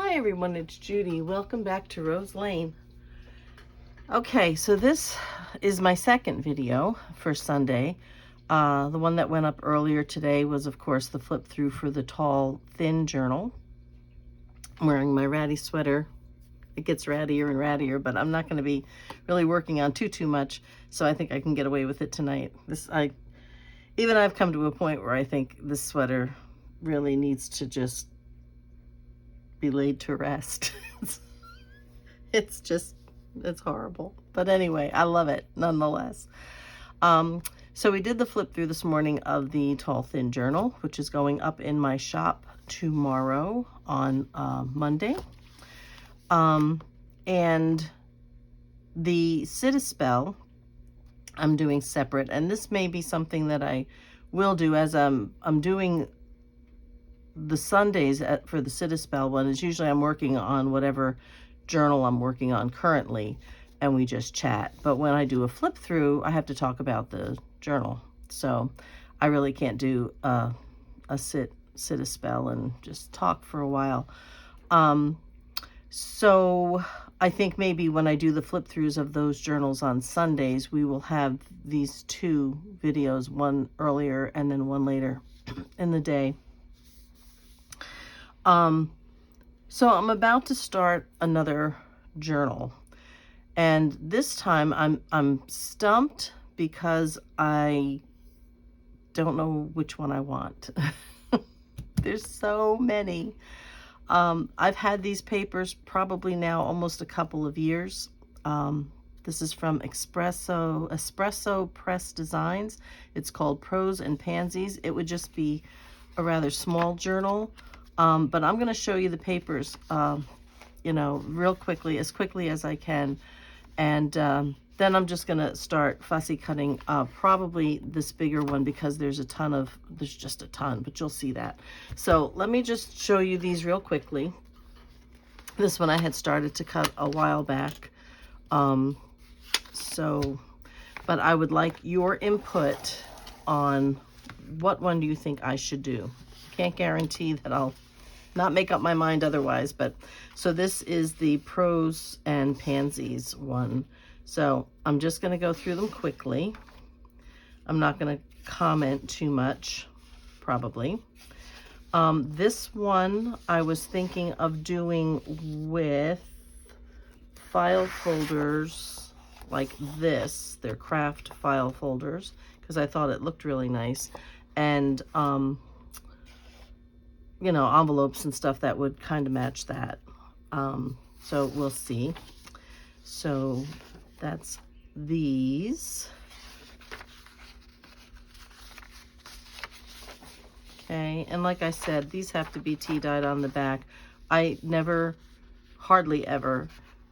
Hi everyone, it's Judy. Welcome back to Rose Lane. Okay, so this is my second video for Sunday. The one that went up earlier today was, of course, the flip through for the tall, thin journal. I'm wearing my ratty sweater. It gets rattier and rattier, but I'm not going to be really working on too much, so I think I can get away with it tonight. I've come to a point where I think this sweater really needs to just be laid to rest. It's horrible. But anyway, I love it nonetheless. So we did the flip through this morning of the Tall Thin Journal, which is going up in my shop tomorrow on Monday. And the Sit-a-Spell I'm doing separate, and this may be something that I will do as I'm doing the Sundays for the Sit-a-Spell one. Is usually I'm working on whatever journal I'm working on currently, and we just chat. But when I do a flip through, I have to talk about the journal, so I really can't do a sit-a-spell and just talk for a while. So I think maybe when I do the flip throughs of those journals on Sundays, we will have these two videos, one earlier and then one later in the day. So I'm about to start another journal, and this time I'm stumped because I don't know which one I want. There's so many. I've had these papers probably now almost a couple of years. This is from Espresso Press Designs. It's called Prose and Pansies. It would just be a rather small journal. But I'm going to show you the papers, real quickly as I can. And then I'm just going to start fussy cutting probably this bigger one, because there's just a ton, but you'll see that. So let me just show you these real quickly. This one I had started to cut a while back. But I would like your input on what one do you think I should do. Can't guarantee that I'll not make up my mind otherwise, but so this is the Prose and Pansies one. So I'm just going to go through them quickly. I'm not going to comment too much, probably. This one I was thinking of doing with file folders like this. They're craft file folders, because I thought it looked really nice. And envelopes and stuff that would kind of match that. So we'll see. So that's these. Okay, and like I said, these have to be tea-dyed on the back. I hardly ever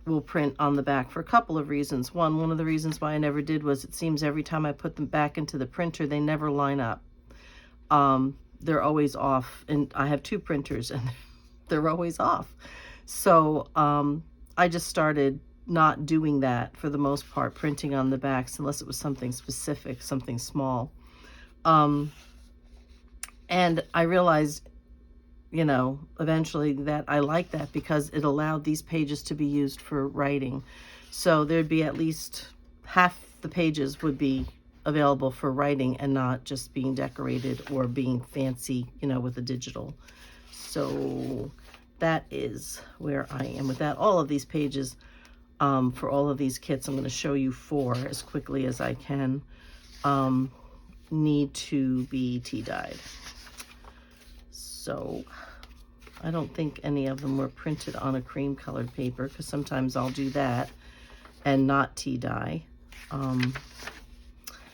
will print on the back for a couple of reasons. One of the reasons why I never did was it seems every time I put them back into the printer, they never line up. They're always off, and I have two printers and they're always off. So I just started not doing that for the most part, printing on the backs, unless it was something specific, something small. And I realized, eventually that I like that, because it allowed these pages to be used for writing. So there'd be at least half the pages would be available for writing and not just being decorated or being fancy, with a digital. So that is where I am with that. All of these pages for all of these kits, I'm going to show you 4 as quickly as I can, need to be tea-dyed. So I don't think any of them were printed on a cream colored paper, because sometimes I'll do that and not tea-dye.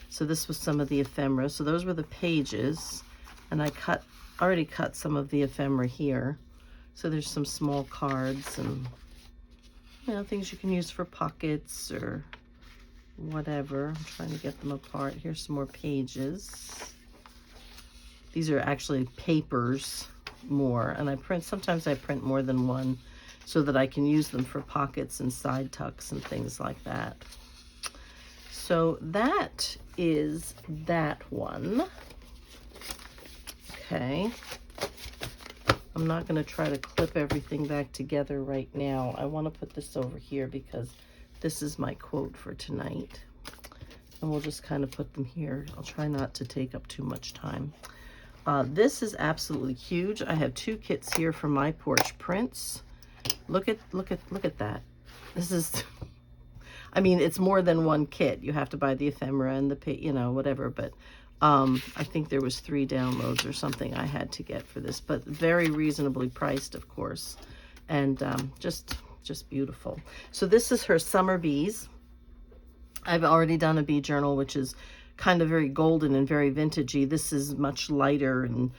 So this was some of the ephemera. So those were the pages, and I already cut some of the ephemera here. So there's some small cards and things you can use for pockets or whatever. I'm trying to get them apart. Here's some more pages. These are actually papers more, and sometimes I print more than one so that I can use them for pockets and side tucks and things like that. So that is that one. Okay. I'm not going to try to clip everything back together right now. I want to put this over here because this is my quote for tonight. And we'll just kind of put them here. I'll try not to take up too much time. This is absolutely huge. I have 2 kits here for My Porch Prints. Look at that. This is, I mean, it's more than 1 kit. You have to buy the ephemera and the, you know, whatever, but I think there was 3 downloads or something I had to get for this, but very reasonably priced, of course, and just beautiful. So this is her Summer Bees. I've already done a bee journal, which is kind of very golden and very vintagey. This is much lighter and,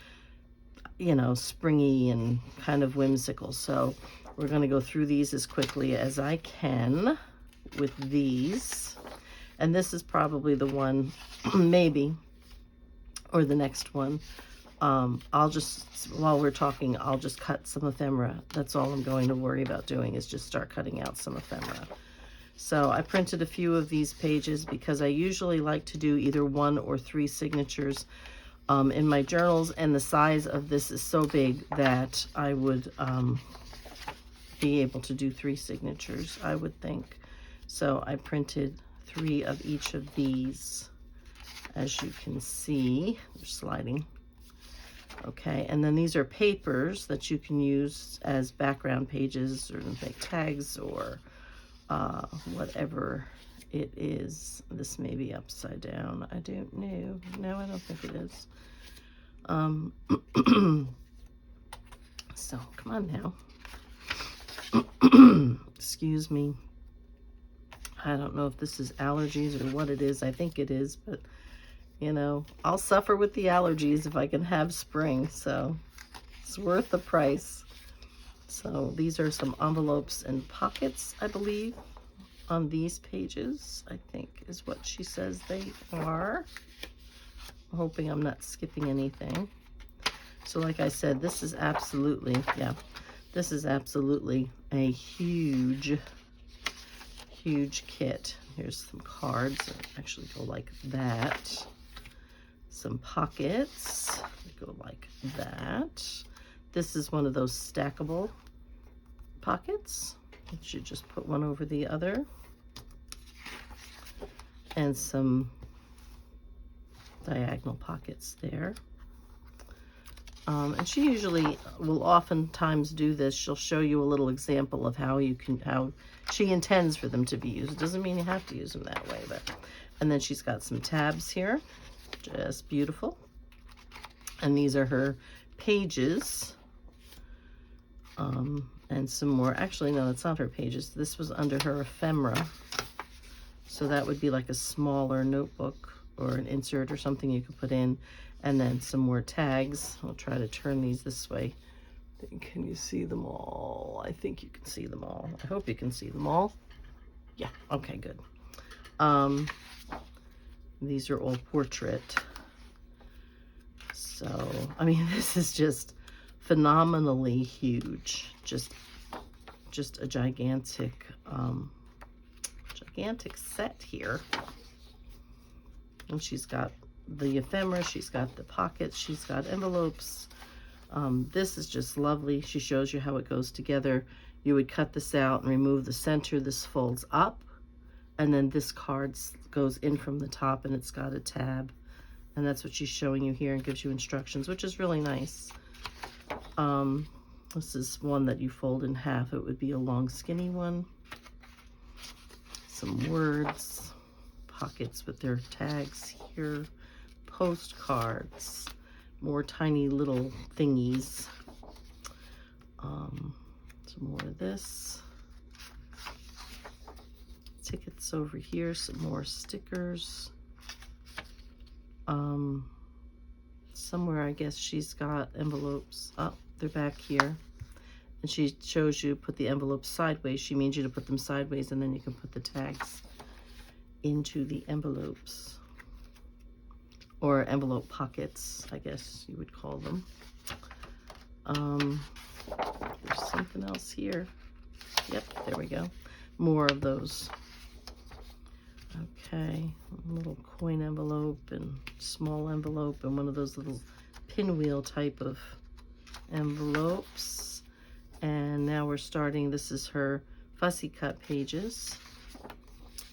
you know, springy and kind of whimsical. So we're going to go through these as quickly as I can with these. And this is probably the one, maybe, or the next one. I'll just, while we're talking, I'll just cut some ephemera. That's all I'm going to worry about doing, is just start cutting out some ephemera. So I printed a few of these pages because I usually like to do either 1 or 3 signatures in my journals, and the size of this is so big that I would be able to do 3 signatures, I would think. So I printed 3 of each of these. As you can see, they're sliding. Okay, and then these are papers that you can use as background pages or make tags or whatever it is. This may be upside down. I don't know. No, I don't think it is. So, come on now. Excuse me. I don't know if this is allergies or what it is. I think it is, but you know, I'll suffer with the allergies if I can have spring, so it's worth the price. So these are some envelopes and pockets, I believe, on these pages, I think is what she says they are. I'm hoping I'm not skipping anything. So like I said, this is absolutely, yeah, this is absolutely a huge kit. Here's some cards that actually go like that. Some pockets that go like that. This is one of those stackable pockets. You should just put one over the other. And some diagonal pockets there. And she usually will oftentimes do this. She'll show you a little example of how she intends for them to be used. It doesn't mean you have to use them that way, but, and then she's got some tabs here, just beautiful. And these are her pages. And some more, actually, no, it's not her pages. This was under her ephemera. So that would be like a smaller notebook or an insert or something you could put in. And then some more tags. I'll try to turn these this way. Can you see them all? I think you can see them all. I hope you can see them all. Yeah, okay, good. These are all portrait. So, I mean, this is just phenomenally huge. Just a gigantic set here. And she's got the ephemera, she's got the pockets, she's got envelopes. This is just lovely. She shows you how it goes together. You would cut this out and remove the center. This folds up, and then this card goes in from the top, and it's got a tab. And that's what she's showing you here, and gives you instructions, which is really nice. This is one that you fold in half. It would be a long, skinny one. Some words, pockets with their tags here, postcards, more tiny little thingies. Some more of this. Tickets over here, some more stickers. Somewhere I guess she's got envelopes. Oh, they're back here. And she shows you put the envelopes sideways. She means you to put them sideways, and then you can put the tags into the envelopes. Or envelope pockets, I guess you would call them. There's something else here. Yep, there we go. More of those. Okay, a little coin envelope and small envelope and one of those little pinwheel type of envelopes. And now we're starting, this is her fussy cut pages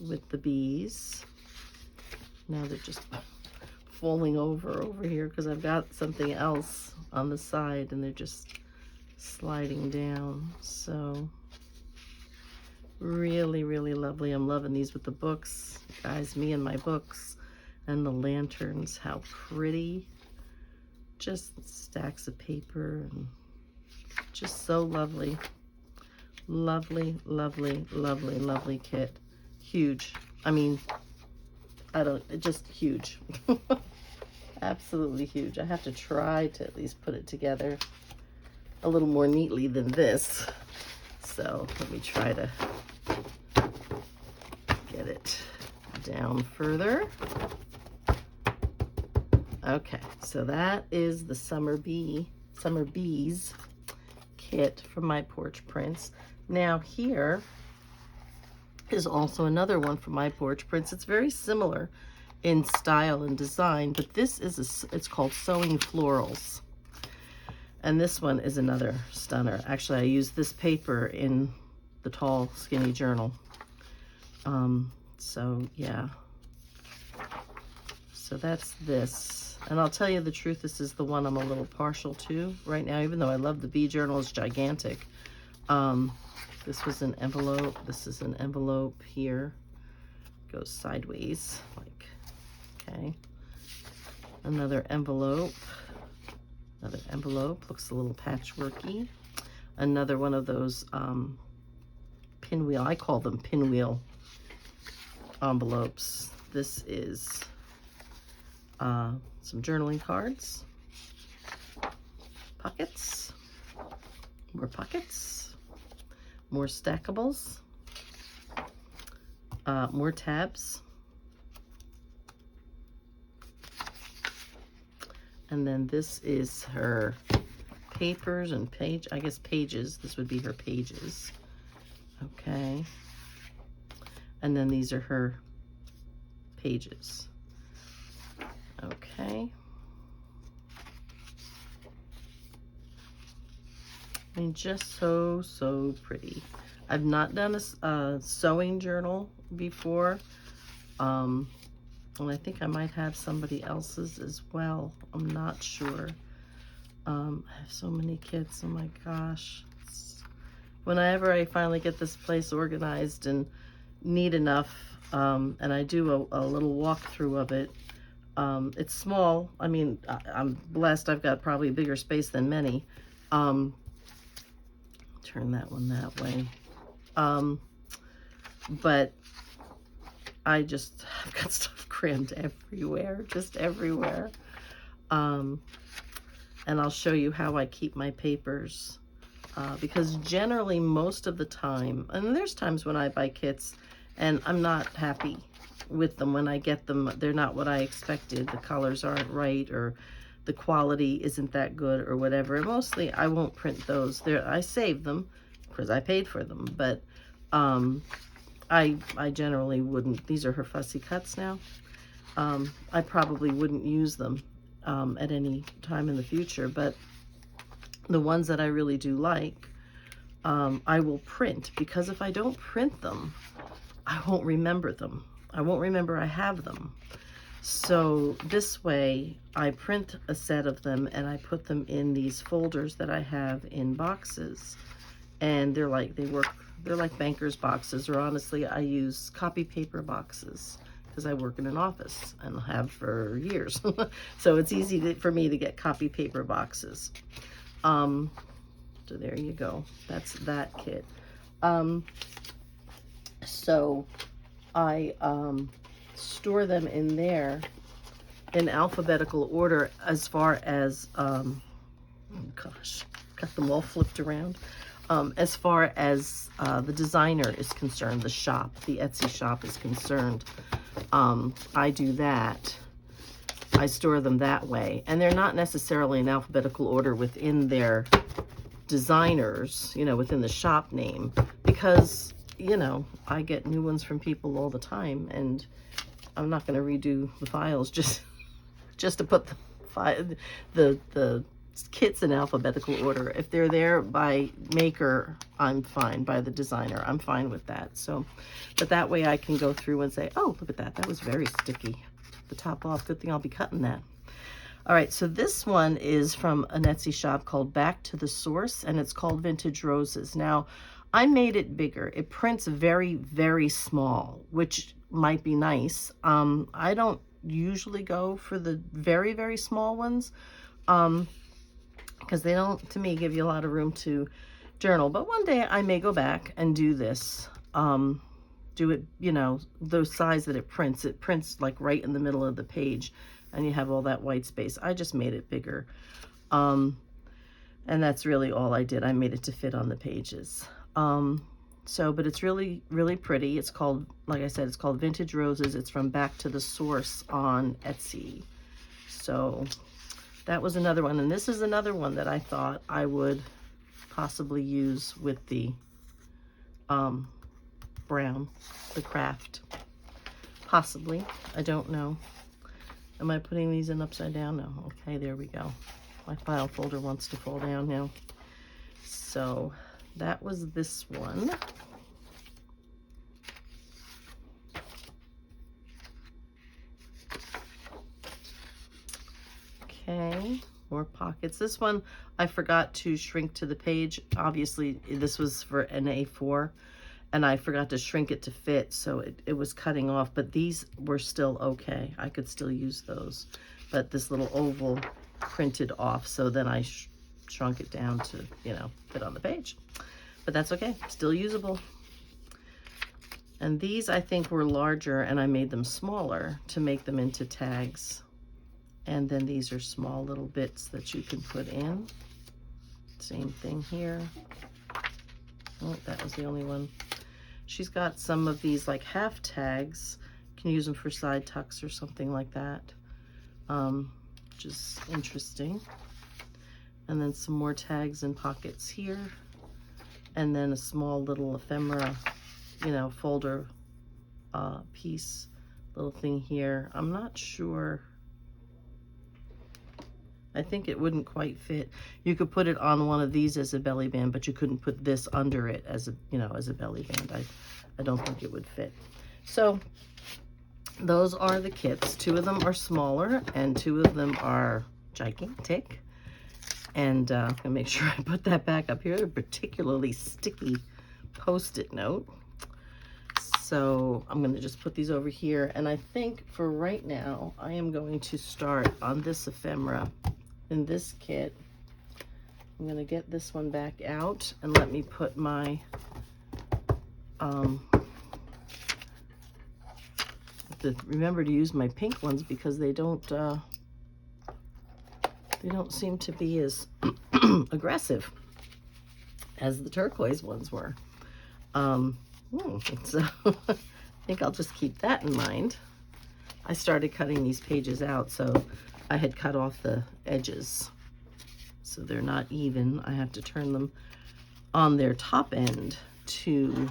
with the bees. Now they're just falling over here because I've got something else on the side and they're just sliding down. So really, really lovely. I'm loving these with the books. Guys, me and my books and the lanterns, how pretty. Just stacks of paper and just so lovely. Lovely, lovely, lovely, lovely kit. Huge. I mean, just huge. Absolutely huge. I have to try to at least put it together a little more neatly than this. So let me try to get it down further. Okay, so that is the Summer Bees kit from My Porch Prints. Now here is also another one from My Porch Prints. It's very similar in style and design, but this is it's called Sewing Florals. And this one is another stunner. Actually, I used this paper in the Tall Skinny Journal. So yeah. So that's this. And I'll tell you the truth, this is the one I'm a little partial to right now, even though I love the bee journal. It's gigantic. This was an envelope. This is an envelope here. Goes sideways, like, okay. Another envelope. Another envelope. Looks a little patchworky. Another one of those pinwheel. I call them pinwheel envelopes. This is some journaling cards. Pockets. More pockets. More stackables, more tabs, and then this is her papers and pages. This would be her pages. Okay, and then these are her pages. Okay. I mean, just so pretty. I've not done a sewing journal before. And I think I might have somebody else's as well. I'm not sure. I have so many kits. Oh my gosh. Whenever I finally get this place organized and neat enough, and I do a little walkthrough of it, it's small. I mean, I'm blessed. I've got probably a bigger space than many. Turn that one that way. But I've got stuff crammed everywhere, just everywhere. And I'll show you how I keep my papers. Because generally most of the time, and there's times when I buy kits and I'm not happy with them when I get them. They're not what I expected. The colors aren't right, or the quality isn't that good, or whatever. And mostly I won't print those. I save them because I paid for them, but I generally wouldn't. These are her fussy cuts now. I probably wouldn't use them at any time in the future, but the ones that I really do like, I will print, because if I don't print them, I won't remember them. I won't remember I have them. So this way, I print a set of them and I put them in these folders that I have in boxes. And they're like banker's boxes, or honestly, I use copy paper boxes because I work in an office and have for years. So it's easy for me to get copy paper boxes. So there you go. That's that kit. So I store them in there in alphabetical order as far as, oh gosh, got them all flipped around. As far as the designer is concerned, the shop, the Etsy shop is concerned, I do that. I store them that way. And they're not necessarily in alphabetical order within their designers, you know, within the shop name, because, you know, I get new ones from people all the time, and I'm not going to redo the files just to put the kits in alphabetical order. If they're there by maker, I'm fine. By the designer, I'm fine with that. So, but that way I can go through and say, oh, look at that. That was very sticky. Took the top off. Good thing I'll be cutting that. All right, so this one is from an Etsy shop called Back to the Source, and it's called Vintage Roses. Now, I made it bigger. It prints very, very small, which might be nice. I don't usually go for the very, very small ones because they don't, to me, give you a lot of room to journal. But one day I may go back and do this. Do it, you know, the size that it prints. It prints like right in the middle of the page, and you have all that white space. I just made it bigger. And that's really all I did. I made it to fit on the pages. But it's really, really pretty. It's called, like I said, it's called Vintage Roses. It's from Back to the Source on Etsy. So that was another one. And this is another one that I thought I would possibly use with the brown, the craft. Possibly. I don't know. Am I putting these in upside down? No. Okay, there we go. My file folder wants to fall down now. So that was this one. Okay, more pockets. This one I forgot to shrink to the page. Obviously, this was for an A4, and I forgot to shrink it to fit, so it was cutting off, but these were still okay. I could still use those, but this little oval printed off, so then I shrunk it down to, you know, fit on the page. But that's okay, still usable. And these I think were larger, and I made them smaller to make them into tags. And then these are small little bits that you can put in. Same thing here. Oh, that was the only one. She's got some of these like half tags. You can use them for side tucks or something like that, which is interesting. And then some more tags and pockets here. And then a small little ephemera, you know, folder piece, little thing here. I'm not sure. I think it wouldn't quite fit. You could put it on one of these as a belly band, but you couldn't put this under it as a, you know, as a belly band. I don't think it would fit. So those are the kits. 2 of them are smaller and 2 of them are gigantic. And I'm gonna make sure I put that back up here. A particularly sticky Post-it note. So I'm gonna just put these over here. And I think for right now, I am going to start on this ephemera in this kit. I'm gonna get this one back out and let me put my remember to use my pink ones because they don't seem to be as aggressive as the turquoise ones were. So I think I'll just keep that in mind. I started cutting these pages out, so I had cut off the edges. So they're not even. I have to turn them on their top end to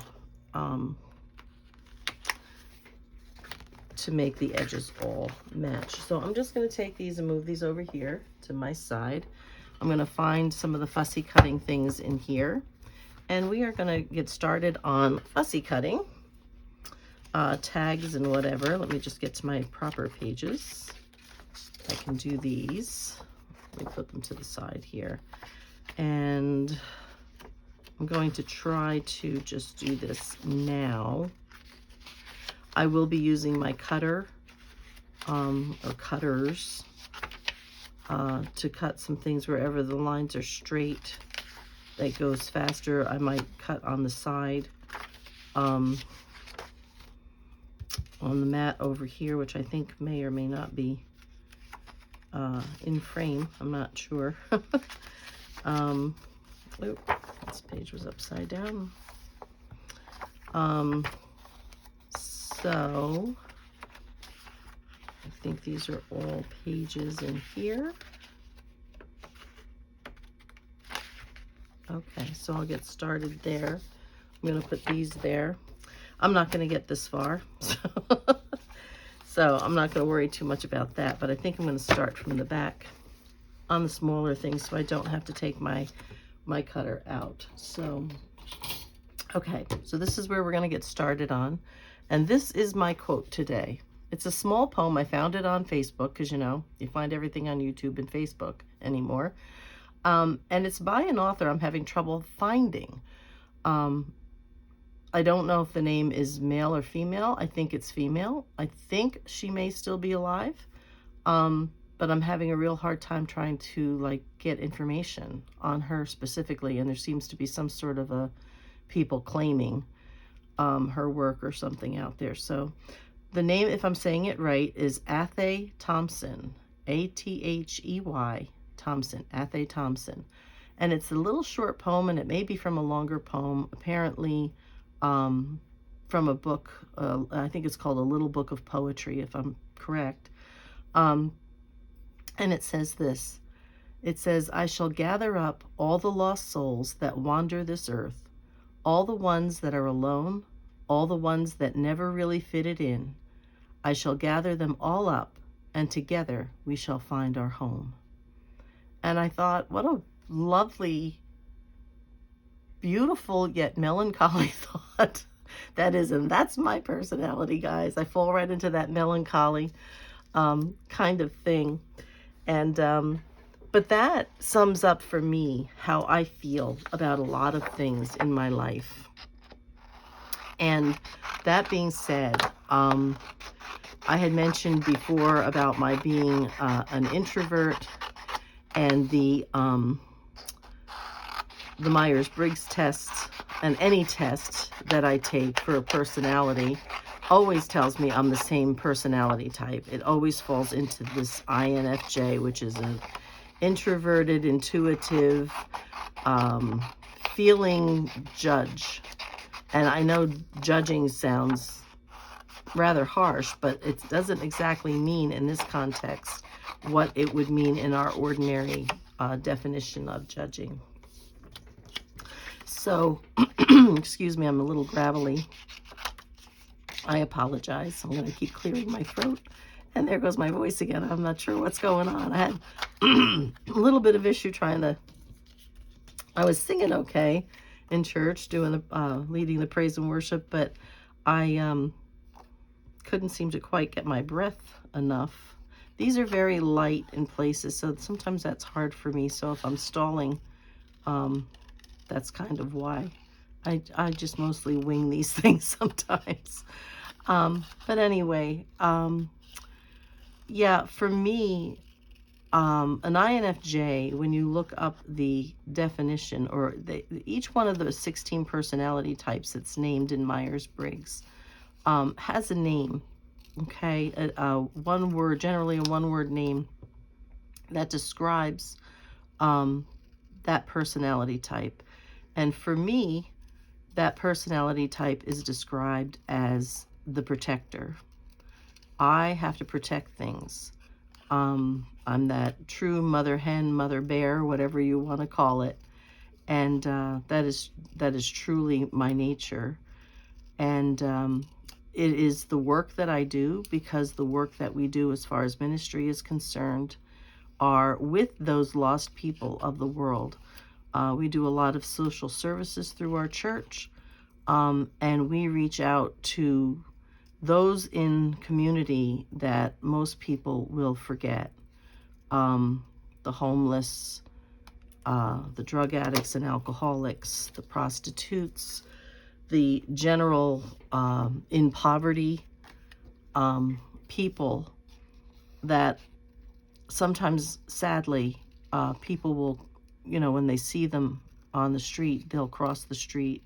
make the edges all match. So I'm just going to take these and move these over here to my side. I'm going to find some of the fussy cutting things in here, and we are going to get started on fussy cutting, tags and whatever. Let me just get to my proper pages. I can do these. Let me put them to the side here, and I'm going to try to just do this now. I will be using my cutter or cutters to cut some things wherever the lines are straight. That goes faster. I might cut on the side on the mat over here, which I think may or may not be in frame. I'm not sure. Oop, this page was upside down. So I think these are all pages in here. Okay, so I'll get started there. I'm going to put these there. I'm not going to get this far, so I'm not going to worry too much about that, but I think I'm going to start from the back on the smaller things so I don't have to take my cutter out. So, okay, so this is where we're going to get started on. And this is my quote today. It's a small poem. I found it on Facebook because, you know, you find everything on YouTube and Facebook anymore. And it's by an author I'm having trouble finding. I don't know if the name is male or female. I think it's female. I think she may still be alive. But I'm having a real hard time trying to like get information on her specifically. And there seems to be some sort of a people claiming her work or something out there. So the name, if I'm saying it right, is Athay Thompson, Athey Thompson, Athay Thompson. And it's a little short poem, and it may be from a longer poem, apparently from a book, I think it's called A Little Book of Poetry, if I'm correct. And it says this. It says, I shall gather up all the lost souls that wander this earth, all the ones that are alone, all the ones that never really fitted in. I shall gather them all up, and together we shall find our home. And I thought, what a lovely, beautiful, yet melancholy thought that is. And that's my personality, guys. I fall right into that melancholy kind of thing. And but that sums up for me how I feel about a lot of things in my life. And that being said, I had mentioned before about my being an introvert, and the Myers-Briggs test, and any test that I take for a personality always tells me I'm the same personality type. It always falls into this INFJ, which is an introverted, intuitive, feeling judge. And I know judging sounds rather harsh, but it doesn't exactly mean in this context what it would mean in our ordinary definition of judging. So, excuse me, I'm a little gravelly. I apologize. I'm going to keep clearing my throat. And there goes my voice again. I'm not sure what's going on. I had a little bit of issue I was singing okay in church, doing leading the praise and worship, but I couldn't seem to quite get my breath enough. These are very light in places, so sometimes that's hard for me. So if I'm stalling, that's kind of why. I just mostly wing these things sometimes. But anyway, yeah, for me, an INFJ, when you look up the definition, or each one of the 16 personality types that's named in Myers-Briggs has a name, okay? One word, generally a one-word name that describes that personality type. And for me, that personality type is described as the protector. I have to protect things. I'm that true mother hen, mother bear, whatever you want to call it. And that is truly my nature. And it is the work that I do, because the work that we do as far as ministry is concerned are with those lost people of the world. We do a lot of social services through our church, and we reach out to those in community that most people will forget. The homeless, the drug addicts and alcoholics, the prostitutes, the general in poverty people that sometimes, sadly, people will, when they see them on the street, they'll cross the street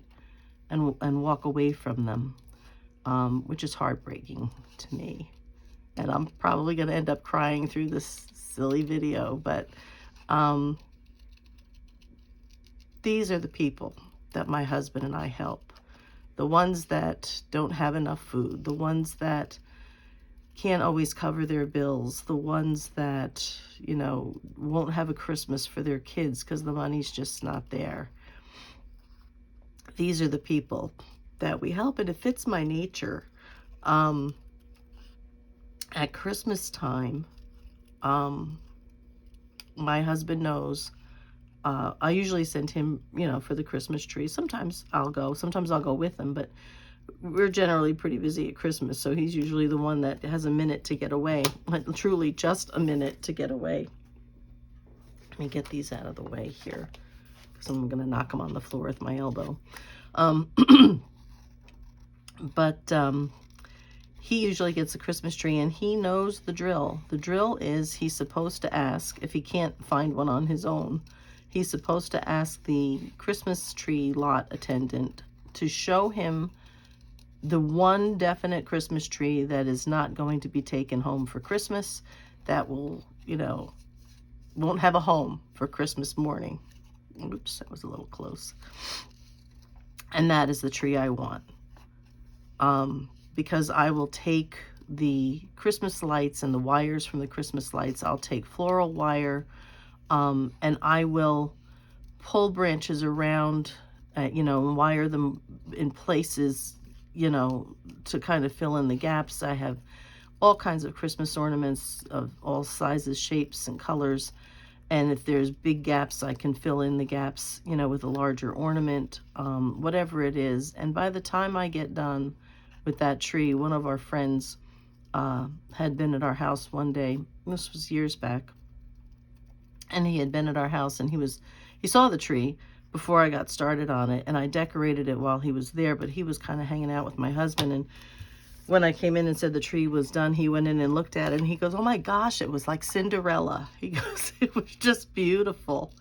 and walk away from them, which is heartbreaking to me. And I'm probably going to end up crying through this silly video, but these are the people that my husband and I help. The ones that don't have enough food, the ones that can't always cover their bills, the ones that, won't have a Christmas for their kids because the money's just not there. These are the people that we help, and it fits my nature. At Christmas time, My husband knows. I usually send him, you know, for the Christmas tree. Sometimes I'll go with him, but we're generally pretty busy at Christmas, so he's usually the one that has a minute to get away, like truly just a minute to get away. Let me get these out of the way here, because I'm going to knock them on the floor with my elbow. But he usually gets a Christmas tree, and he knows the drill. The drill is he's supposed to ask, if he can't find one on his own, he's supposed to ask the Christmas tree lot attendant to show him the one definite Christmas tree that is not going to be taken home for Christmas, that will, you know, won't have a home for Christmas morning. Oops, that was a little close. And that is the tree I want. Because I will take the Christmas lights and the wires from the Christmas lights. I'll take floral wire, and I will pull branches around, you know, and wire them in places, you know, to kind of fill in the gaps. I have all kinds of Christmas ornaments of all sizes, shapes, and colors. And if there's big gaps, I can fill in the gaps, you know, with a larger ornament, whatever it is. And by the time I get done with that tree, one of our friends had been at our house one day. This was years back. And he had been at our house, and he saw the tree before I got started on it, and I decorated it while he was there, but he was kind of hanging out with my husband. And when I came in and said the tree was done, he went in and looked at it, and he goes, "Oh my gosh, it was like Cinderella." He goes, "It was just beautiful."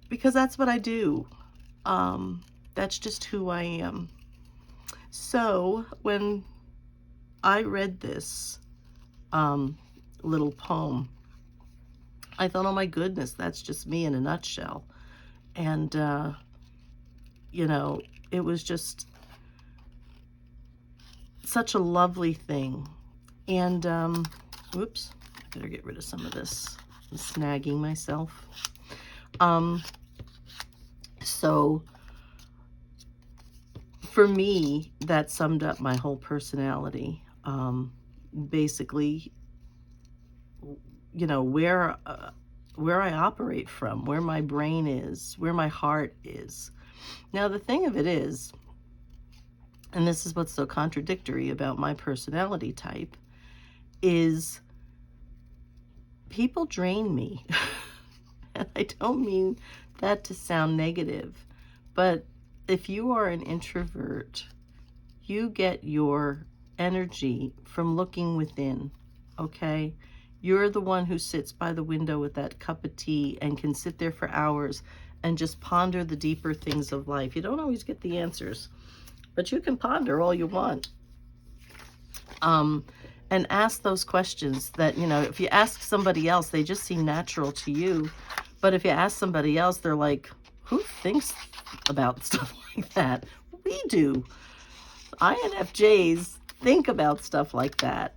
Because that's what I do. That's just who I am. So when I read this little poem, I thought, oh my goodness, that's just me in a nutshell. And, you know, it was just such a lovely thing. And, whoops, I better get rid of some of this. I'm snagging myself. So for me, that summed up my whole personality. Basically, you know, where I operate from, where my brain is, where my heart is. Now, the thing of it is, and this is what's so contradictory about my personality type, is people drain me. And I don't mean that to sound negative, but if you are an introvert, you get your energy from looking within, okay? You're the one who sits by the window with that cup of tea and can sit there for hours and just ponder the deeper things of life. You don't always get the answers, but you can ponder all you want. And ask those questions that, you know, if you ask somebody else, they just seem natural to you. But if you ask somebody else, they're like, who thinks about stuff like that? We do. INFJs think about stuff like that.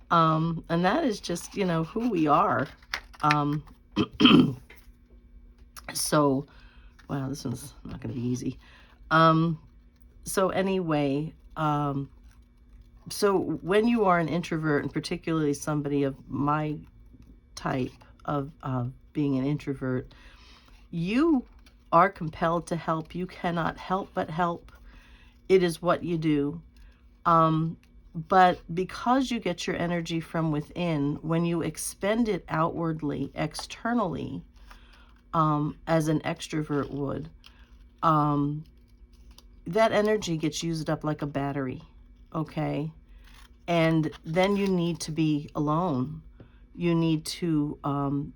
And that is just, you know, who we are. So, wow, this one's not going to be easy. So anyway, so when you are an introvert, and particularly somebody of my type of being an introvert, you are compelled to help. You cannot help but help. It is what you do. But because you get your energy from within, when you expend it outwardly, externally, as an extrovert would, that energy gets used up like a battery, okay? And then you need to be alone. You need to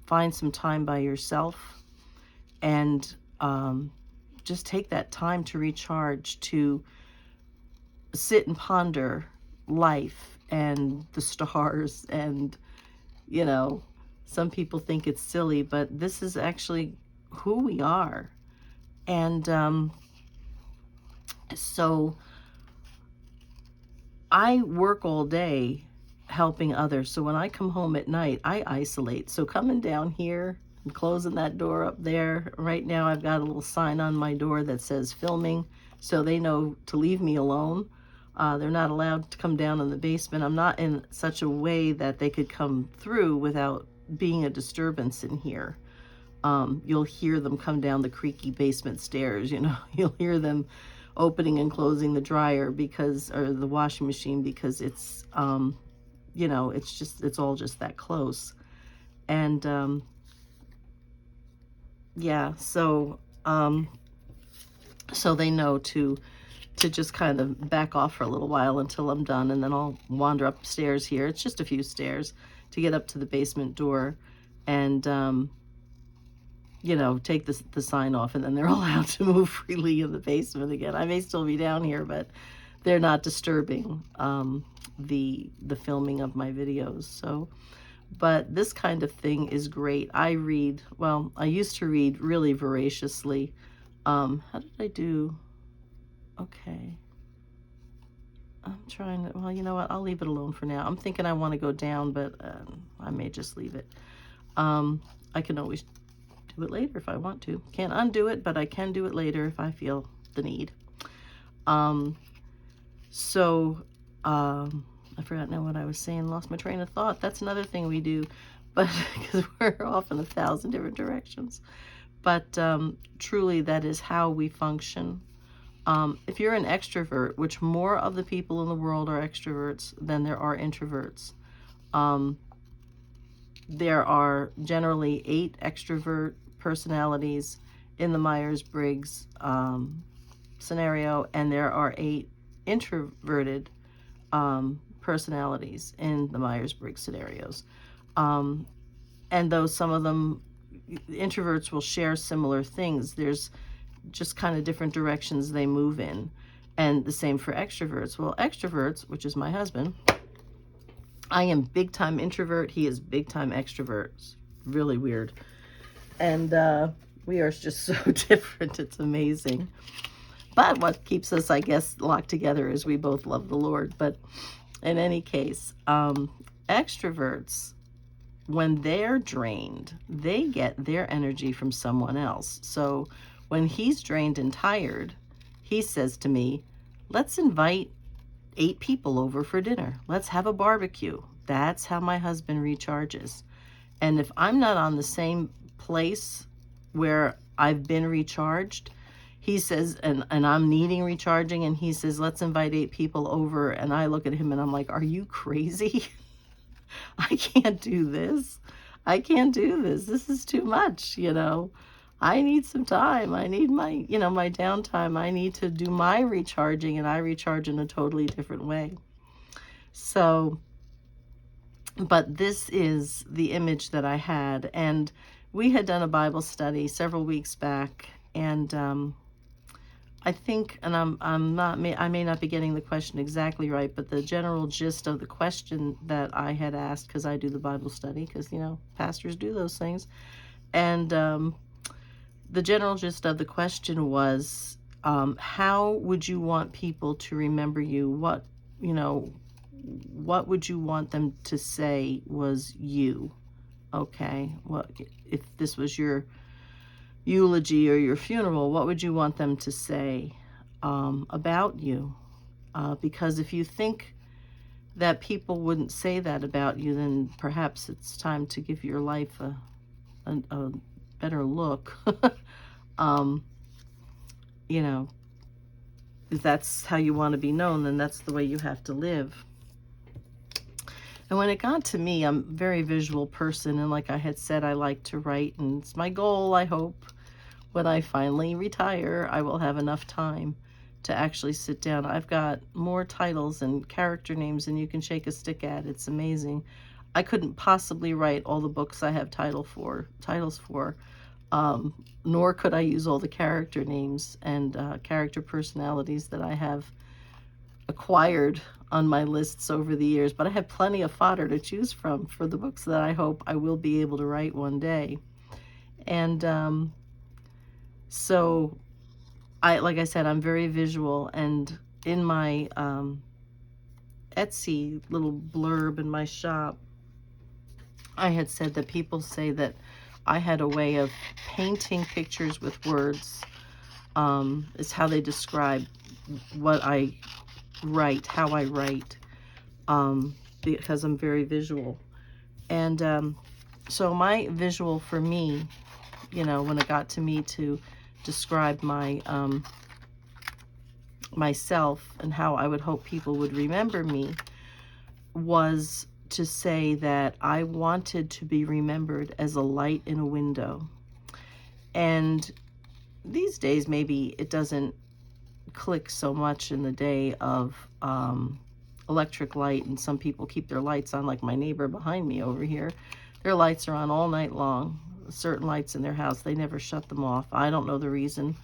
find some time by yourself and just take that time to recharge, to sit and ponder life and the stars. And, you know, some people think it's silly, but this is actually who we are. And so I work all day helping others. So when I come home at night, I isolate. So coming down here and closing that door up there, right now I've got a little sign on my door that says filming, so they know to leave me alone. They're not allowed to come down in the basement. I'm not in such a way that they could come through without being a disturbance in here. You'll hear them come down the creaky basement stairs, you know, you'll hear them opening and closing the dryer or the washing machine, because it's, you know, it's all just that close. And, yeah, so they know to just kind of back off for a little while until I'm done, and then I'll wander upstairs here. It's just a few stairs to get up to the basement door, and, you know, take the sign off, and then they're allowed to move freely in the basement again. I may still be down here, but they're not disturbing the filming of my videos. So, but this kind of thing is great. I used to read really voraciously. How did I do? Okay. I'm trying to, well, you know what? I'll leave it alone for now. I'm thinking I want to go down, but I may just leave it. I can always do it later if I want to. Can't undo it, but I can do it later if I feel the need. I forgot now what I was saying, lost my train of thought. That's another thing we do, but because we're off in 1,000 different directions. But truly, that is how we function. If you're an extrovert, which more of the people in the world are extroverts than there are introverts, there are generally 8 extrovert personalities in the Myers-Briggs scenario, and there are 8 introverted personalities in the Myers-Briggs scenarios. And though some of them, introverts will share similar things, there's just kind of different directions they move in. And the same for extroverts. Well, extroverts, which is my husband, I am big time introvert. He is big time extrovert. It's really weird. And we are just so different. It's amazing. But what keeps us, I guess, locked together is we both love the Lord. But in any case, extroverts, when they're drained, they get their energy from someone else. So when he's drained and tired, he says to me, let's invite 8 people over for dinner. Let's have a barbecue. That's how my husband recharges. And if I'm not on the same place where I've been recharged, he says, and I'm needing recharging, and he says, let's invite 8 people over. And I look at him and I'm like, are you crazy? I can't do this. I can't do this. This is too much, you know. I need some time. I need my, you know, my downtime. I need to do my recharging, and I recharge in a totally different way. So, but this is the image that I had, and we had done a Bible study several weeks back, and I think, and I may not be getting the question exactly right, but the general gist of the question that I had asked, because I do the Bible study, because, you know, pastors do those things, and the general gist of the question was, how would you want people to remember you? What would you want them to say was you? Okay, what if this was your eulogy or your funeral? What would you want them to say about you? Because if you think that people wouldn't say that about you, then perhaps it's time to give your life a better look. You know, if that's how you want to be known, then that's the way you have to live. And when it got to me, I'm a very visual person, and like I had said, I like to write, and it's my goal, I hope, when I finally retire, I will have enough time to actually sit down. I've got more titles and character names than you can shake a stick at. It's amazing. I couldn't possibly write all the books I have titles for, nor could I use all the character names and character personalities that I have acquired on my lists over the years. But I have plenty of fodder to choose from for the books that I hope I will be able to write one day. And so, like I said, I'm very visual, and in my Etsy little blurb in my shop, I had said that people say that I had a way of painting pictures with words, is how they describe what I write, how I write, because I'm very visual. And So my visual for me, you know, when it got to me to describe my myself and how I would hope people would remember me, was to say that I wanted to be remembered as a light in a window. And these days, maybe it doesn't click so much in the day of electric light, and some people keep their lights on, like my neighbor behind me over here. Their lights are on all night long. Certain lights in their house, they never shut them off. I don't know the reason,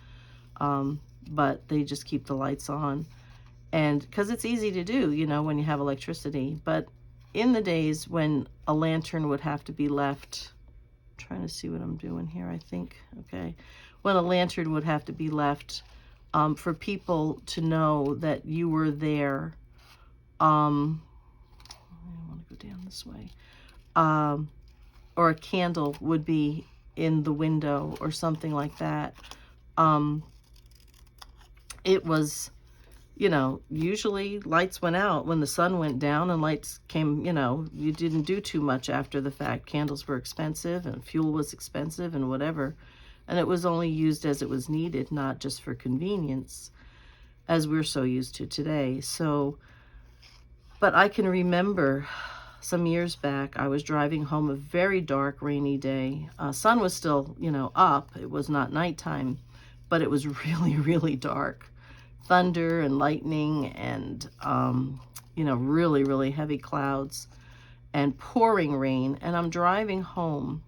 but they just keep the lights on. And because it's easy to do, you know, when you have electricity. But in the days when a lantern would have to be left, I'm trying to see what I'm doing here, I think, okay. When a lantern would have to be left for people to know that you were there. I want to go down this way. Or a candle would be in the window or something like that. It was, you know, usually lights went out when the sun went down, and lights came, you know, you didn't do too much after the fact. Candles were expensive and fuel was expensive and whatever. And it was only used as it was needed, not just for convenience, as we're so used to today. So, but I can remember some years back, I was driving home a very dark, rainy day. Sun was still, you know, up. It was not nighttime, but it was really, really dark. Thunder and lightning and, you know, really, really heavy clouds and pouring rain. And I'm driving home.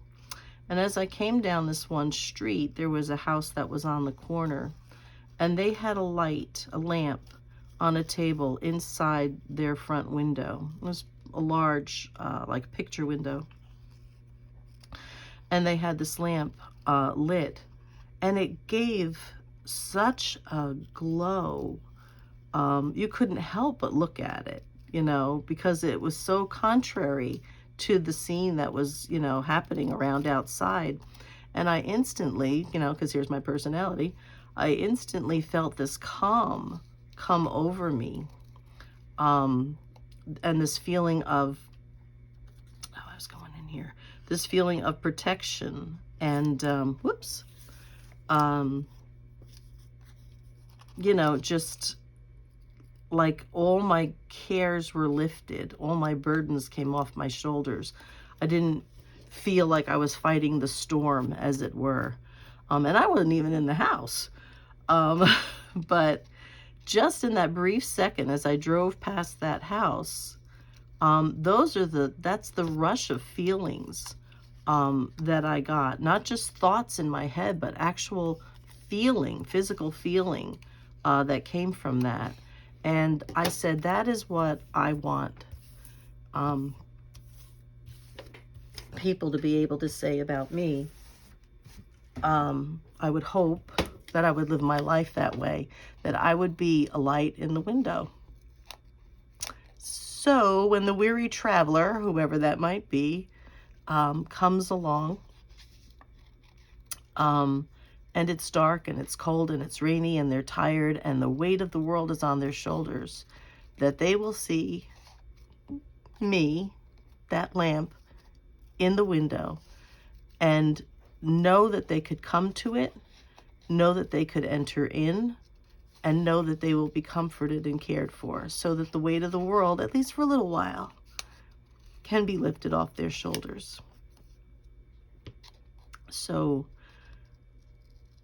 And as I came down this one street, there was a house that was on the corner. And they had a light, a lamp, on a table inside their front window. It was a large, like picture window. And they had this lamp lit. And it gave such a glow. You couldn't help but look at it, you know, because it was so contrary to the scene that was, you know, happening around outside. And I instantly, you know, because here's my personality, I instantly felt this calm come over me. And this feeling of, oh, I was going in here, this feeling of protection and, you know, just like all my cares were lifted, all my burdens came off my shoulders. I didn't feel like I was fighting the storm, as it were. And I wasn't even in the house. But just in that brief second, as I drove past that house, that's the rush of feelings that I got. Not just thoughts in my head, but actual feeling, physical feeling that came from that. And I said, that is what I want people to be able to say about me. I would hope that I would live my life that way, that I would be a light in the window. So when the weary traveler, whoever that might be, comes along, and it's dark and it's cold and it's rainy and they're tired and the weight of the world is on their shoulders, that they will see me, that lamp, in the window, and know that they could come to it, know that they could enter in, and know that they will be comforted and cared for, so that the weight of the world, at least for a little while, can be lifted off their shoulders. So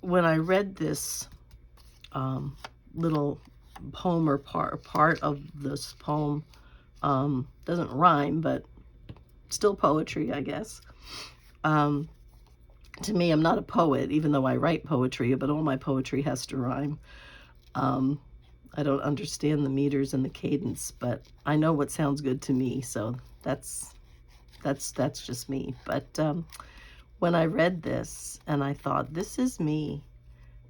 when I read this little poem, or part of this poem, doesn't rhyme, but still poetry, I guess. To me, I'm not a poet, even though I write poetry, but all my poetry has to rhyme. I don't understand the meters and the cadence, but I know what sounds good to me, so that's just me. But when I read this, and I thought, this is me,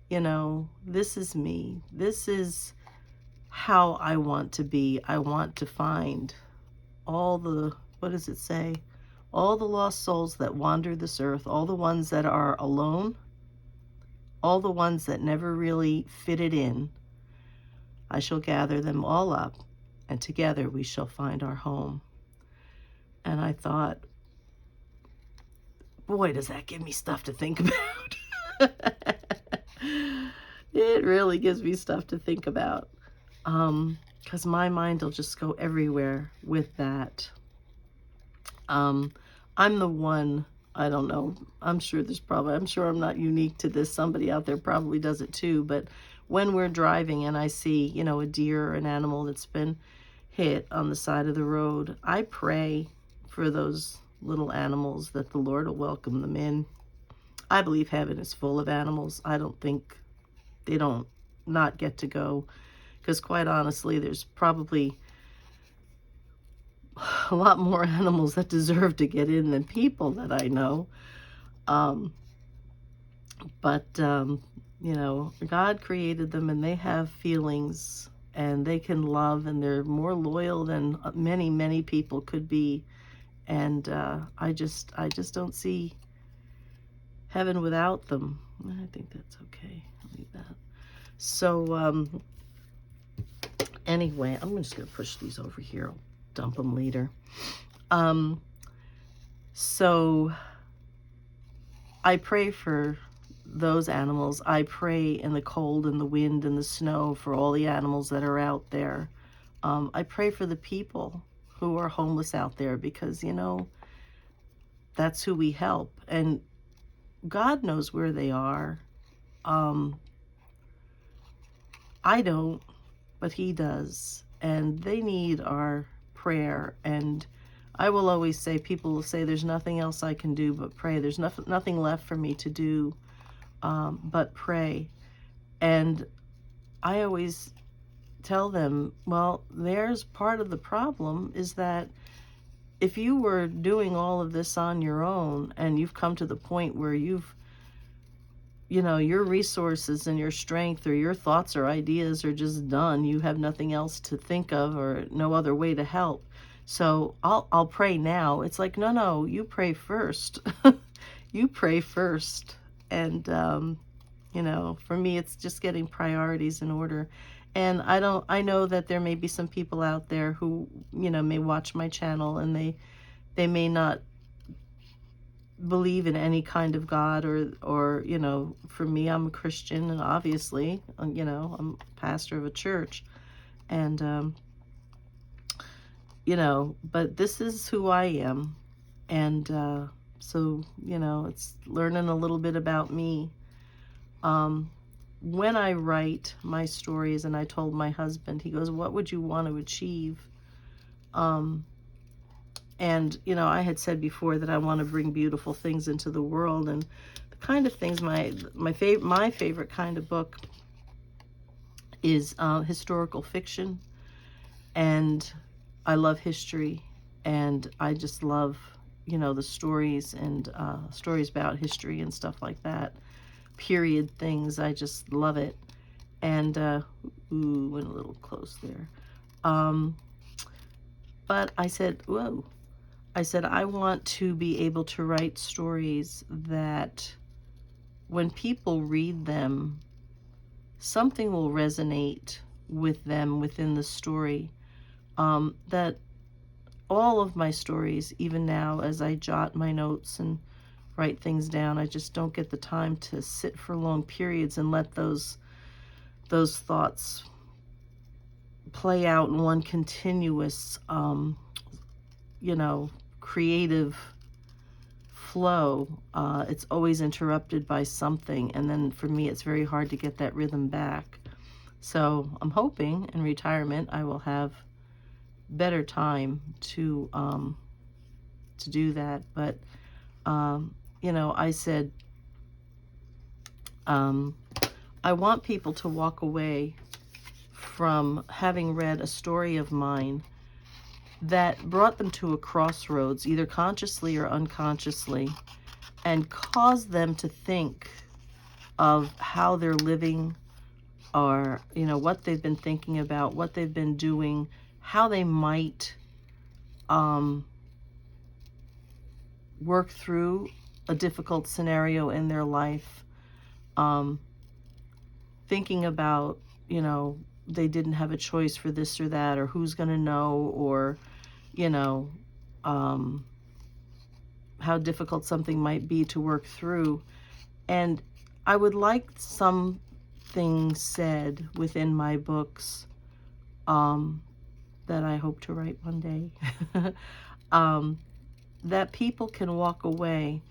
you know, this is me. This is how I want to be. I want to find all the, what does it say? All the lost souls that wander this earth, all the ones that are alone, all the ones that never really fitted in. I shall gather them all up, and together we shall find our home. And I thought, boy, does that give me stuff to think about. It really gives me stuff to think about. Because my mind will just go everywhere with that. I'm the one, I don't know, I'm sure I'm not unique to this. Somebody out there probably does it too. But when we're driving and I see, you know, a deer or an animal that's been hit on the side of the road, I pray for those little animals that the Lord will welcome them in. I believe heaven is full of animals. I don't think they don't not get to go, because quite honestly, there's probably a lot more animals that deserve to get in than people that I know. You know, God created them and they have feelings and they can love and they're more loyal than many, many people could be. And I just don't see heaven without them. I think that's okay. I'll leave that. So anyway, I'm just going to push these over here. I'll dump them later. So I pray for those animals. I pray in the cold and the wind and the snow for all the animals that are out there. I pray for the people who are homeless out there, because, you know, that's who we help. And God knows where they are. I don't, but He does. And they need our prayer. And I will always say, people will say, there's nothing else I can do but pray. There's nothing left for me to do but pray. And I always tell them, well, there's part of the problem, is that if you were doing all of this on your own and you've come to the point where you've, you know, your resources and your strength or your thoughts or ideas are just done, you have nothing else to think of or no other way to help, so I'll pray now. It's like, no, you pray first. You pray first. And you know, for me, it's just getting priorities in order. And I know that there may be some people out there who, you know, may watch my channel and they may not believe in any kind of God, or you know, for me, I'm a Christian, and obviously, you know, I'm a pastor of a church, and you know, but this is who I am. And so, you know, it's learning a little bit about me. When I write my stories, and I told my husband, he goes, what would you want to achieve? And, you know, I had said before that I want to bring beautiful things into the world, and the kind of things, my favorite kind of book is historical fiction. And I love history, and I just love, you know, the stories and stories about history and stuff like that. Period things, I just love it. And ooh, went a little close there. But I said, whoa. I said, I want to be able to write stories that when people read them, something will resonate with them within the story. That all of my stories, even now as I jot my notes and write things down, I just don't get the time to sit for long periods and let those thoughts play out in one continuous, you know, creative flow. It's always interrupted by something, and then for me, it's very hard to get that rhythm back. So I'm hoping in retirement I will have better time to do that. But you know, I said, I want people to walk away from having read a story of mine that brought them to a crossroads, either consciously or unconsciously, and caused them to think of how they're living, or, you know, what they've been thinking about, what they've been doing, how they might work through a difficult scenario in their life, thinking about, you know, they didn't have a choice for this or that, or who's going to know, or, you know, how difficult something might be to work through. And I would like some things said within my books that I hope to write one day, that people can walk away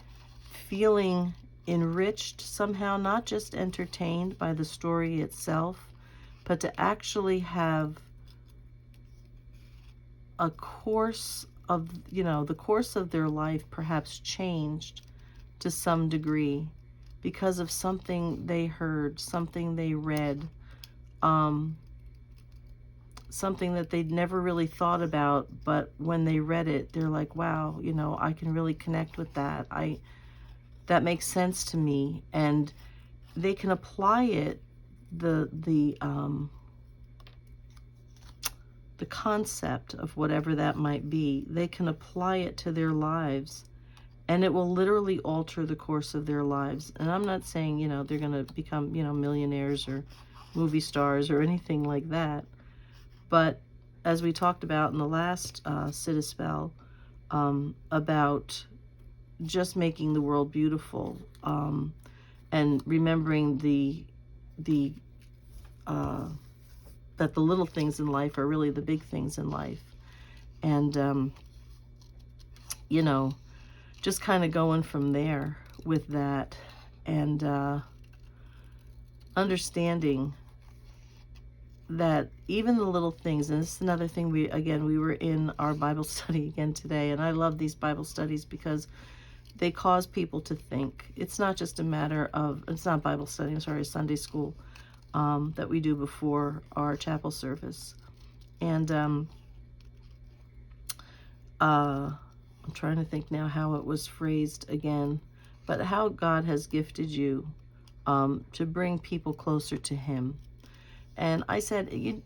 feeling enriched somehow, not just entertained by the story itself, but to actually have a course of, the course of their life perhaps changed to some degree because of something they heard, something they read, something that they'd never really thought about, but when they read it, they're like, wow, I can really connect with that. That makes sense to me. And they can apply it, the concept of whatever that might be, they can apply it to their lives, and it will literally alter the course of their lives. And I'm not saying, they're going to become, millionaires or movie stars or anything like that. But as we talked about in the last Sit-a-Spell, about just making the world beautiful, and remembering that the little things in life are really the big things in life. And, just kind of going from there with that, and understanding that even the little things, and this is another thing, we were in our Bible study again today, and I love these Bible studies because they cause people to think. It's not just a matter of, it's not Bible study, I'm sorry, Sunday school, that we do before our chapel service. And I'm trying to think now how it was phrased again, but how God has gifted you to bring people closer to Him. And I said, you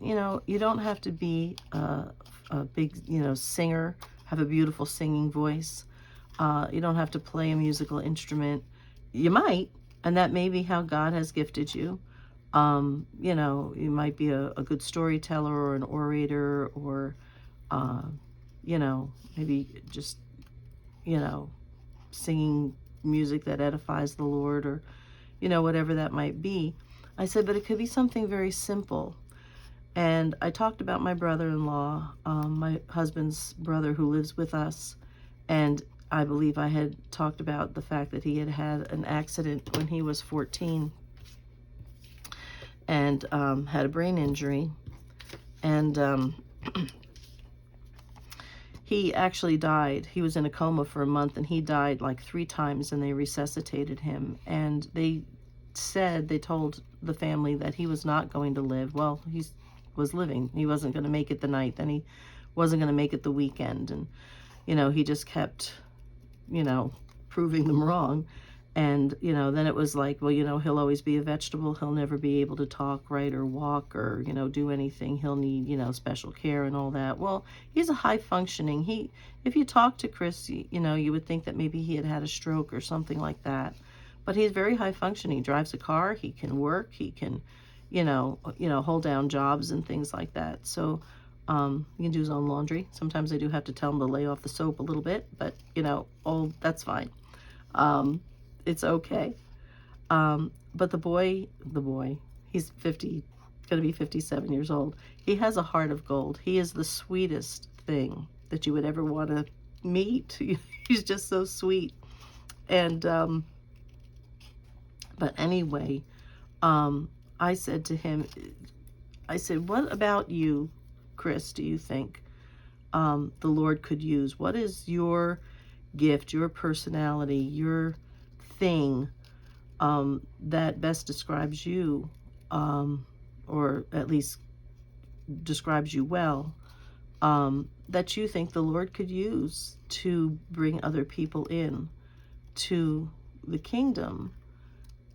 don't have to be a big, singer, have a beautiful singing voice. You don't have to play a musical instrument. You might, and that may be how God has gifted you. You might be a good storyteller or an orator, or, maybe just, singing music that edifies the Lord, or, whatever that might be. I said, but it could be something very simple. And I talked about my brother-in-law, my husband's brother who lives with us. And I believe I had talked about the fact that he had had an accident when he was 14 and had a brain injury. And he actually died. He was in a coma for a month, and he died like 3 times, and they resuscitated him. And they told the family that he was not going to live. Well, he was living. He wasn't going to make it the night. Then he wasn't going to make it the weekend. And, he just kept, proving them wrong. And, then it was like, well, he'll always be a vegetable. He'll never be able to talk, write, or walk, or, do anything. He'll need, special care and all that. Well, he's a high functioning. If you talk to Chris, you would think that maybe he had had a stroke or something like that. But he's very high functioning. He drives a car. He can work. He can, hold down jobs and things like that. So he can do his own laundry. Sometimes I do have to tell him to lay off the soap a little bit, but that's fine. It's okay. But the boy, he's going to be 57 years old. He has a heart of gold. He is the sweetest thing that you would ever want to meet. He's just so sweet. And but anyway, I said to him, what about you, Chris, do you think the Lord could use? What is your gift, your personality, your thing that best describes you, or at least describes you well, that you think the Lord could use to bring other people in to the kingdom?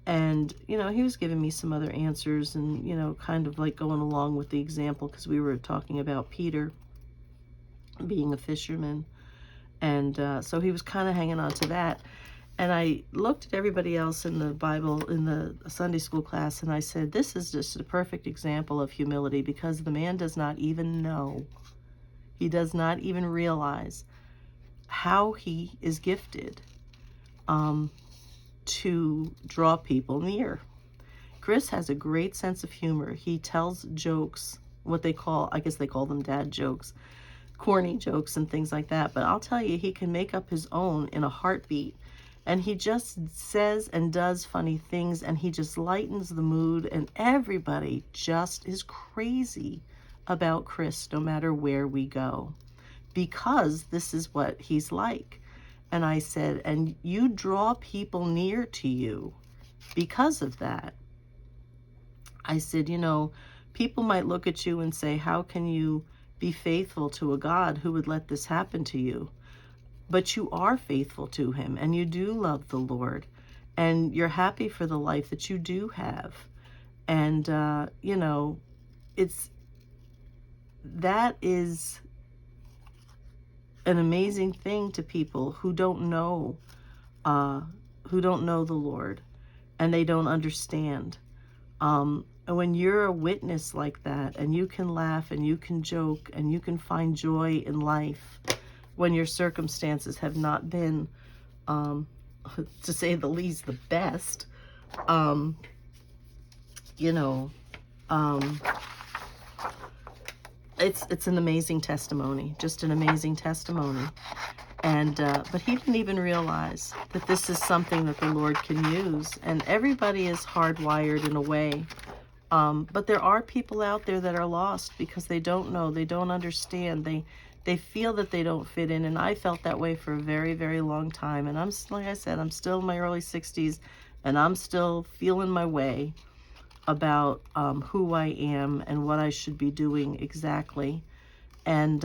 And, he was giving me some other answers, and, kind of like going along with the example, because we were talking about Peter being a fisherman. And so he was kind of hanging on to that. And I looked at everybody else in the Bible, in the Sunday school class, and I said, this is just a perfect example of humility, because the man does not even know. He does not even realize how he is gifted to draw people near. Chris has a great sense of humor. He tells jokes, what they call, I guess they call them dad jokes, corny jokes and things like that. But I'll tell you, he can make up his own in a heartbeat. And he just says and does funny things, and he just lightens the mood, and everybody just is crazy about Chris no matter where we go, because this is what he's like. And I said, and you draw people near to you because of that. I said, you know, people might look at you and say, how can you be faithful to a God who would let this happen to you? But you are faithful to him, and you do love the Lord, and you're happy for the life that you do have. And, you know, that is an amazing thing to people who don't know the Lord, and they don't understand. And when you're a witness like that, and you can laugh and you can joke and you can find joy in life when your circumstances have not been, to say the least, the best, you know, it's an amazing testimony, just an amazing testimony. And but he didn't even realize that this is something that the Lord can use. And everybody is hardwired in a way. But there are people out there that are lost because they don't know, they don't understand, they feel that they don't fit in. And I felt that way for a very, very long time. And like I said, I'm still in my early 60s, and I'm still feeling my way about who I am and what I should be doing exactly. And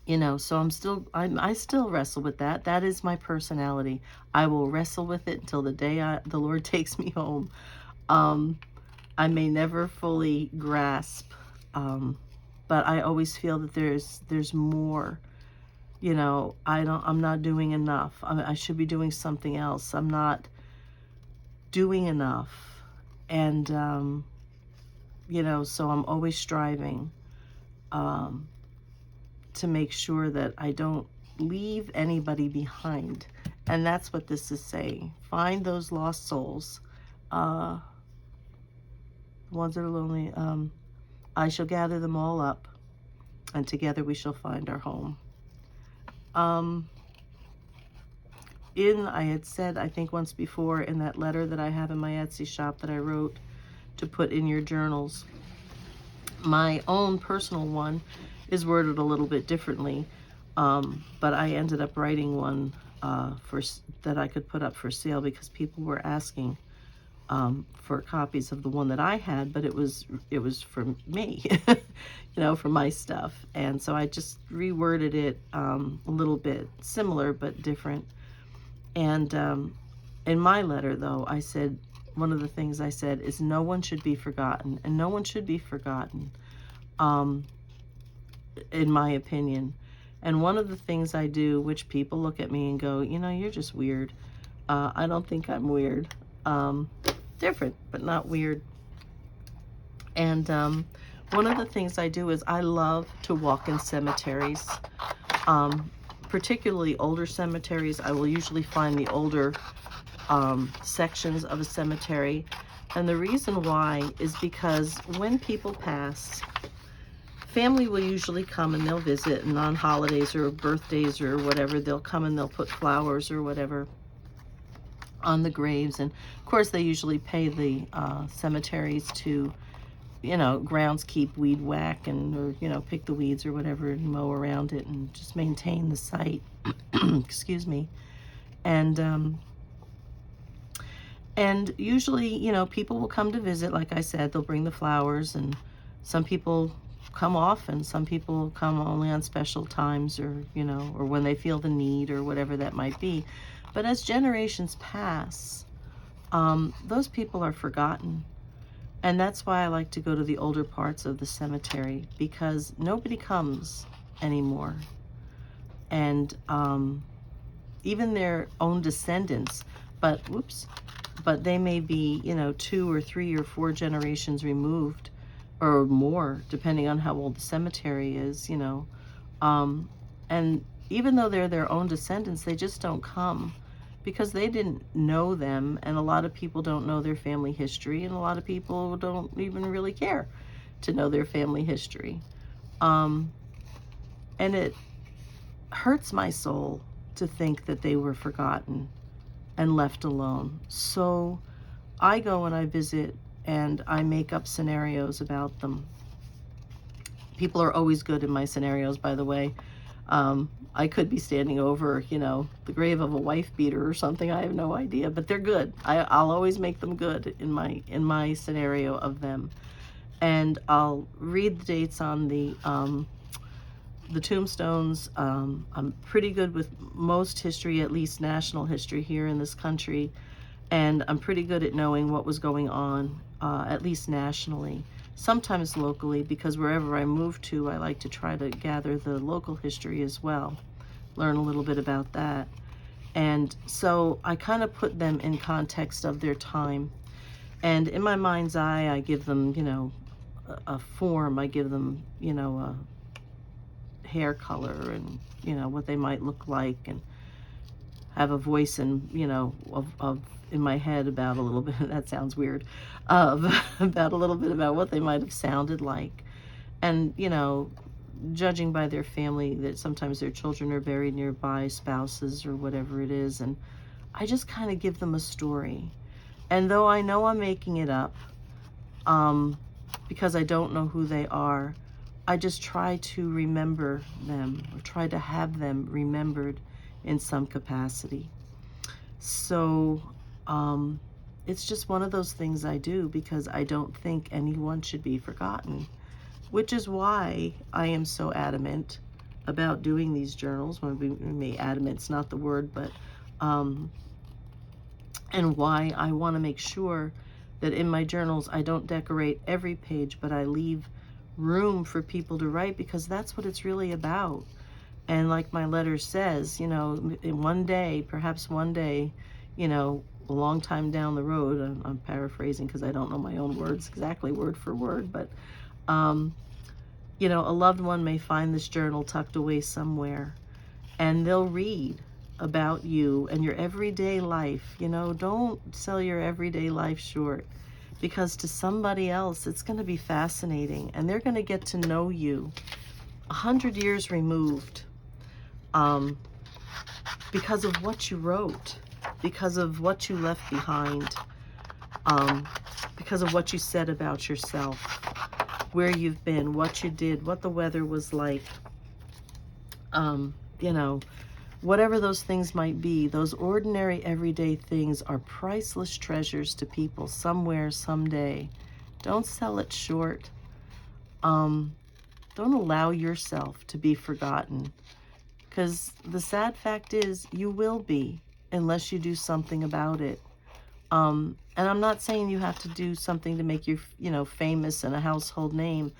you know, so I still wrestle with that. That is my personality. I will wrestle with it until the day the Lord takes me home. I may never fully grasp, but I always feel that there's more. You know, I'm not doing enough. I should be doing something else. I'm not doing enough. And you know, so I'm always striving to make sure that I don't leave anybody behind. And that's what this is saying. Find those lost souls. The ones that are lonely. I shall gather them all up, and together we shall find our home. I had said, I think once before, in that letter that I have in my Etsy shop that I wrote to put in your journals, my own personal one is worded a little bit differently, but I ended up writing one that I could put up for sale because people were asking for copies of the one that I had, but it was for me, you know, for my stuff. And so I just reworded it a little bit similar but different. And in my letter, though, I said, one of the things I said is no one should be forgotten, and no one should be forgotten, in my opinion. And one of the things I do, which people look at me and go, you know, you're just weird. I don't think I'm weird. Different, but not weird. And one of the things I do is I love to walk in cemeteries, particularly older cemeteries. I will usually find the older sections of a cemetery. And the reason why is because when people pass, family will usually come and they'll visit, and on holidays or birthdays or whatever, they'll come and they'll put flowers or whatever on the graves. And of course they usually pay the cemeteries to, you know, groundskeep, weed whack, or you know, pick the weeds or whatever and mow around it and just maintain the site. Excuse me. And usually, you know, people will come to visit. Like I said, they'll bring the flowers, and some people come often, some people come only on special times, or you know, or when they feel the need or whatever that might be. But as generations pass, those people are forgotten. And that's why I like to go to the older parts of the cemetery, because nobody comes anymore. And even their own descendants, but they may be, you know, 2 or 3 or 4 generations removed, or more, depending on how old the cemetery is, you know. And even though they're their own descendants, they just don't come because they didn't know them, and a lot of people don't know their family history, and a lot of people don't even really care to know their family history. And it hurts my soul to think that they were forgotten and left alone. So I go and I visit and I make up scenarios about them. People are always good in my scenarios, by the way. I could be standing over, the grave of a wife beater or something. I have no idea, but they're good. I'll always make them good in my scenario of them. And I'll read the dates on the tombstones. I'm pretty good with most history, at least national history here in this country. And I'm pretty good at knowing what was going on, at least nationally. Sometimes locally, because wherever I move to, I like to try to gather the local history as well, learn a little bit about that. And so I kind of put them in context of their time. And in my mind's eye, I give them, a form. I give them, a hair color and, what they might look like, and have a voice and, of in my head about a little bit, that sounds weird, about a little bit about what they might have sounded like. And, judging by their family, that sometimes their children are buried nearby, spouses or whatever it is. And I just kind of give them a story. And though I know I'm making it up, because I don't know who they are, I just try to remember them, or try to have them remembered in some capacity. So it's just one of those things I do because I don't think anyone should be forgotten, which is why I am so adamant about doing these journals. Maybe adamant's not the word, but and why I want to make sure that in my journals I don't decorate every page, but I leave room for people to write, because that's what it's really about. And like my letter says, in one day, perhaps one day, a long time down the road, I'm paraphrasing because I don't know my own words exactly word for word, but, a loved one may find this journal tucked away somewhere, and they'll read about you and your everyday life. Don't sell your everyday life short, because to somebody else, it's going to be fascinating, and they're going to get to know you 100 years removed. Because of what you wrote, because of what you left behind, because of what you said about yourself, where you've been, what you did, what the weather was like, whatever those things might be. Those ordinary everyday things are priceless treasures to people somewhere, someday. Don't sell it short. Don't allow yourself to be forgotten. Because the sad fact is, you will be, unless you do something about it. And I'm not saying you have to do something to make you, famous and a household name,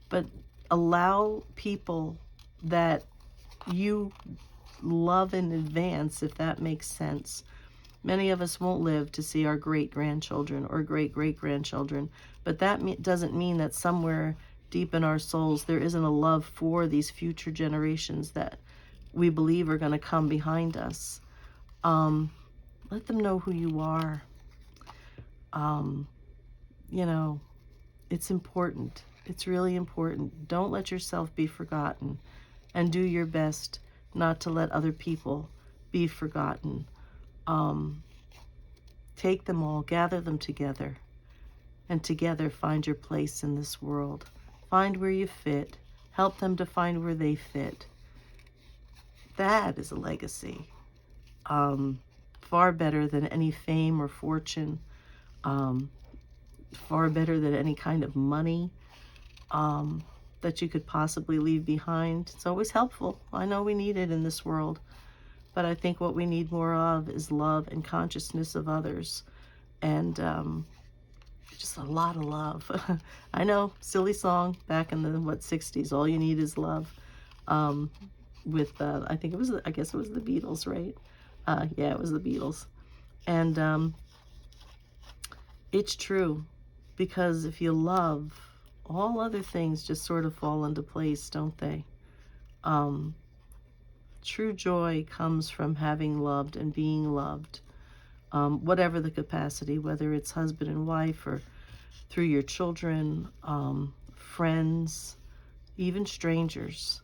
but allow people that you love in advance, if that makes sense. Many of us won't live to see our great-grandchildren or great-great-grandchildren, but that doesn't mean that somewhere deep in our souls there isn't a love for these future generations that we believe are going to come behind us. Let them know who you are. It's important. It's really important. Don't let yourself be forgotten, and do your best not to let other people be forgotten. Take them all, gather them together, and together find your place in this world. Find where you fit. Help them to find where they fit. That is a legacy. Far better than any fame or fortune. Far better than any kind of money that you could possibly leave behind. It's always helpful. I know we need it in this world. But I think what we need more of is love and consciousness of others. And just a lot of love. I know, silly song back in the, 60s. All you need is love. With I guess it was the Beatles, right? Yeah, it was the Beatles. And it's true, because if you love, all other things just sort of fall into place, don't they? True joy comes from having loved and being loved, whatever the capacity, whether it's husband and wife or through your children, friends, even strangers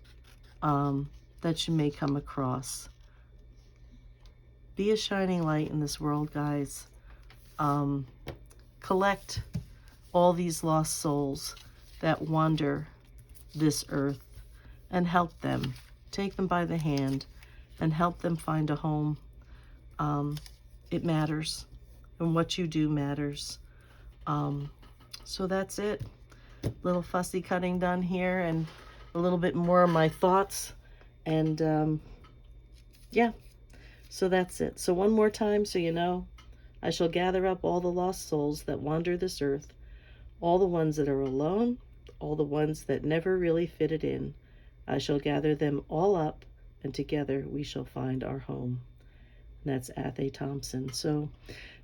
that you may come across. Be a shining light in this world, guys. Collect all these lost souls that wander this earth and help them. Take them by the hand and help them find a home. It matters, and what you do matters. So that's it. Little fussy cutting done here, and a little bit more of my thoughts. And yeah, so that's it. So one more time, so you know, I shall gather up all the lost souls that wander this earth, all the ones that are alone, all the ones that never really fitted in. I shall gather them all up, and together we shall find our home. And that's Athe Thompson. So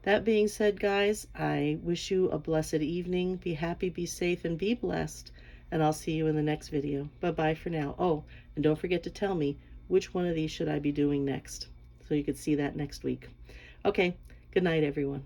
that being said, guys, I wish you a blessed evening. Be happy, be safe, and be blessed. And I'll see you in the next video. Bye-bye for now. Oh, and don't forget to tell me which one of these should I be doing next, so you could see that next week. Okay, good night, everyone.